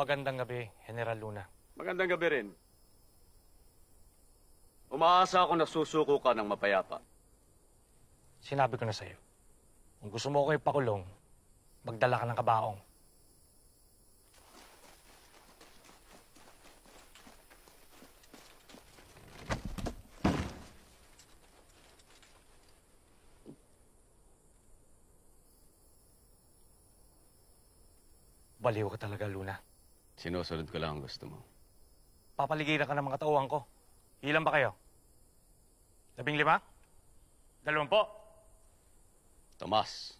Magandang gabi, General Luna. Magandang gabi rin. Umaasa ako na susuko ka ng mapayapa. Sinabi ko na sa'yo, kung gusto mo ko ipakulong, magdala ka ng kabaong. Baliw ka talaga, Luna. Sinusunod ko lang ang gusto mo. Papaligiran ka ng mga tauhan ko. Ilan ba kayo? 15? 20? Tomas,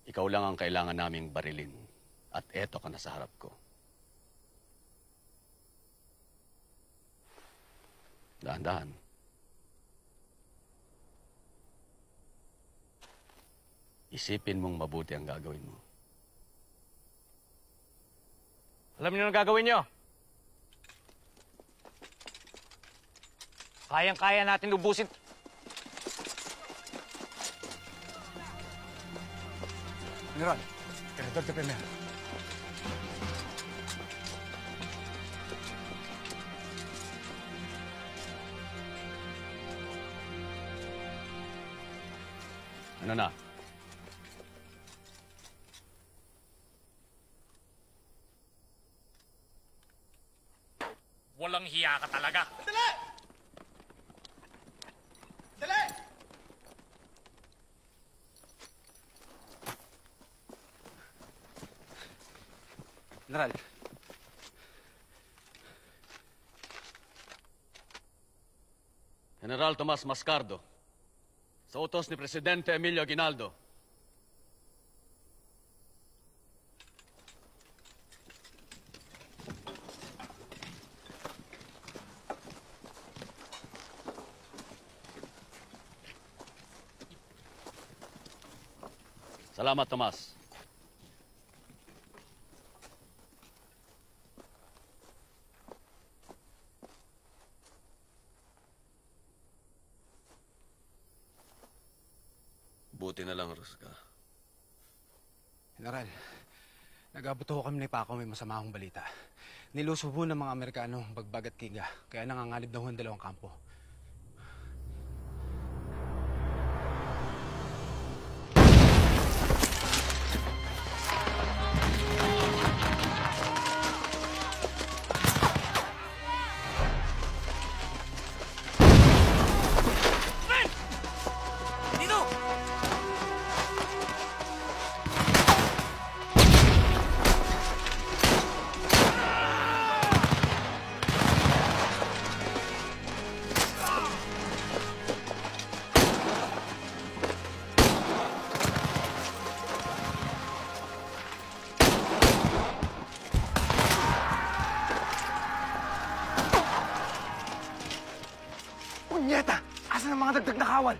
ikaw lang ang kailangan naming barilin. At eto ka na sa harap ko. Dahan-dahan. Isipin mong mabuti ang gagawin mo. Alam niyo ang gagawin niyo? Kayang-kaya natin ubusin. General, Director de Premier. Ano na? Walang hiya ka talaga. Dali! Dali! General. General Tomas Mascardo, sa utos ni Presidente Emilio Aguinaldo. Salamat, Tomas. Buti na lang, Rosca. General, nag-abot ho kami ni Paco may masama akong balita. Niluso ho ng mga Amerikano ang Bagbag at Kiga, kaya nangangalib daw ho ang dalawang kampo. Punyeta! Asan ang mga dagdag na kawal?